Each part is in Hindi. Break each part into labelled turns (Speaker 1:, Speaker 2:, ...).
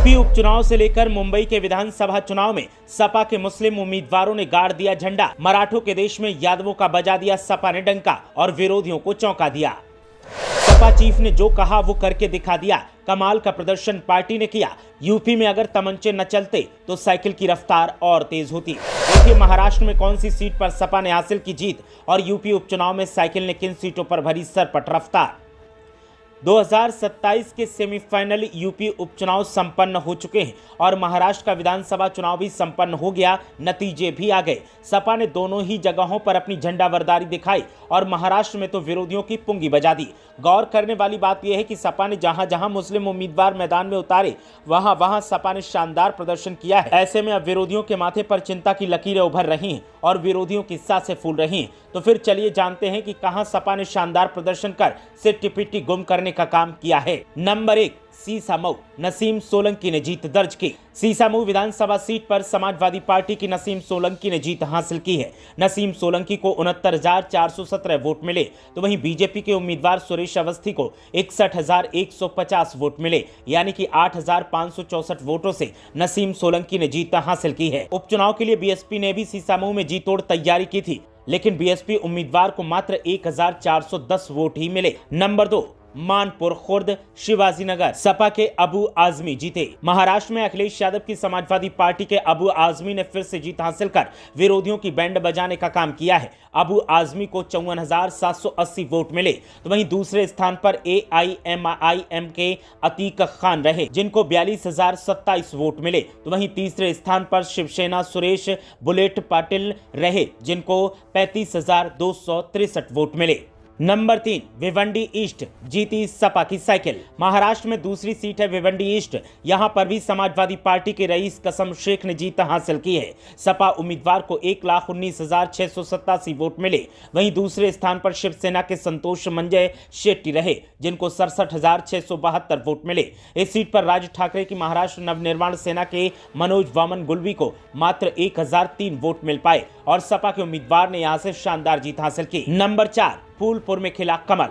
Speaker 1: यूपी उपचुनाव से लेकर मुंबई के विधानसभा चुनाव में सपा के मुस्लिम उम्मीदवारों ने गाड़ दिया झंडा। मराठों के देश में यादवों का बजा दिया सपा ने डंका और विरोधियों को चौंका दिया। सपा चीफ ने जो कहा वो करके दिखा दिया। कमाल का प्रदर्शन पार्टी ने किया। यूपी में अगर तमंचे न चलते तो साइकिल की रफ्तार और तेज होती। देखिए महाराष्ट्र में कौन सी सीट पर सपा ने हासिल की जीत और यूपी उपचुनाव में साइकिल ने किन सीटों पर भरी सरपट रफ्तार। 2027 के सेमीफाइनल यूपी उपचुनाव संपन्न हो चुके हैं और महाराष्ट्र का विधानसभा चुनाव भी संपन्न हो गया। नतीजे भी आ गए। सपा ने दोनों ही जगहों पर अपनी झंडाबरदारी दिखाई और महाराष्ट्र में तो विरोधियों की पुंगी बजा दी। गौर करने वाली बात यह है कि सपा ने जहां जहां मुस्लिम उम्मीदवार मैदान में उतारे वहां वहां सपा ने शानदार प्रदर्शन किया है। ऐसे में अब विरोधियों के माथे पर चिंता की लकीरें उभर रही हैं और विरोधियों की सांसें फूल रही हैं। तो फिर चलिए जानते हैं कि कहां सपा ने शानदार प्रदर्शन कर सिट्टी पिट्टी गुम करने का काम किया है। नंबर 1, सीसामऊ। नसीम सोलंकी ने जीत दर्ज की। सीसामऊ विधानसभा सीट पर समाजवादी पार्टी की नसीम सोलंकी ने जीत हासिल की है। नसीम सोलंकी को 69,417 वोट मिले तो वहीं बीजेपी के उम्मीदवार सुरेश अवस्थी को 61,150 वोट मिले, यानी कि 8,564 वोटों से नसीम सोलंकी ने जीत हासिल की है। उपचुनाव के लिए बीएसपी ने भी सीसामऊ में जीतोड़ तैयारी की थी, लेकिन बीएसपी उम्मीदवार को मात्र 1,410 वोट ही मिले। नंबर 2, मानपुर खुर्द शिवाजी नगर। सपा के अबू आजमी जीते। महाराष्ट्र में अखिलेश यादव की समाजवादी पार्टी के अबू आजमी ने फिर से जीत हासिल कर विरोधियों की बैंड बजाने का काम किया है। अबू आजमी को 54,780 वोट मिले तो वहीं दूसरे स्थान पर AIMIM के अतीक खान रहे, जिनको 42,027 वोट मिले तो वहीं तीसरे स्थान पर शिवसेना सुरेश बुलेट पाटिल रहे, जिनको 35,263 वोट मिले। Number 3, Bhiwandi east. जीती सपा की साइकिल। महाराष्ट्र में दूसरी सीट है भिवंडी ईस्ट। यहां पर भी समाजवादी पार्टी के रईस कसम शेख ने जीत हासिल की है। सपा उम्मीदवार को 1,19,687 वोट मिले। वहीं दूसरे स्थान पर शिवसेना के संतोष मंजय शेट्टी रहे, जिनको 67,672 वोट मिले। इस सीट पर राज ठाकरे की महाराष्ट्र नवनिर्माण सेना के मनोज वामन गुलवी को मात्र 1,003 वोट मिल पाए और सपा के उम्मीदवार ने यहां से शानदार जीत हासिल की। नंबर 4, फूलपुर में खिला कमल।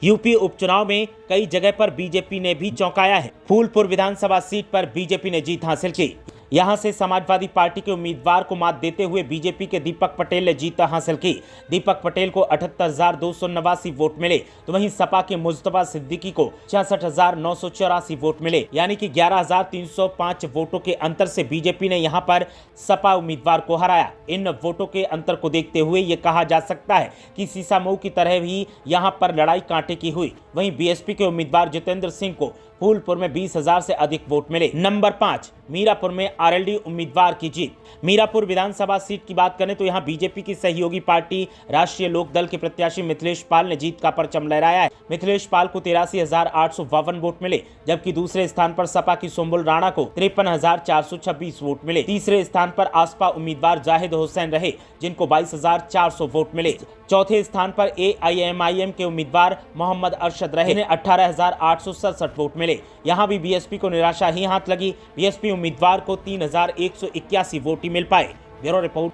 Speaker 1: यूपी उपचुनाव में कई जगह पर बीजेपी ने भी चौंकाया है। फूलपुर विधानसभा सीट पर बीजेपी ने जीत हासिल की। यहां से समाजवादी पार्टी के उम्मीदवार को मात देते हुए बीजेपी के दीपक पटेल ने जीत हासिल की। दीपक पटेल को 78,289 वोट मिले तो वहीं सपा के मुस्तफा सिद्दीकी को 66,984 वोट मिले, यानी कि 11,305 वोटों के अंतर से बीजेपी ने यहां पर सपा उम्मीदवार को हराया। इन वोटों के अंतर को देखते हुए ये कहा जा सकता है कि सीसामऊ की तरह भी यहां पर लड़ाई कांटे की हुई। वहीं बीएसपी के उम्मीदवार जितेंद्र सिंह को फूलपुर में 20,000 से अधिक वोट मिले। नंबर 5, मीरापुर में आरएलडी उम्मीदवार की जीत। मीरापुर विधानसभा सीट की बात करें तो यहां बीजेपी की सहयोगी पार्टी राष्ट्रीय लोक दल के प्रत्याशी मिथिलेश पाल ने जीत का परचम लहराया है। मिथिलेश पाल को 83,852 वोट मिले, जबकि दूसरे स्थान पर सपा की सुम्बुल राणा को 53,426 वोट मिले। तीसरे स्थान पर आसपा उम्मीदवार जाहिद हुसैन रहे, जिनको 22,400 वोट मिले। चौथे स्थान पर AIMIM के उम्मीदवार मोहम्मद अरशद रहे, जिन्हें 18,867 वोट मिले। यहां भी बीएसपी को निराशा ही हाथ लगी। बीएसपी उम्मीदवार को 3,181 वोट ही मिल पाए। Bureau report.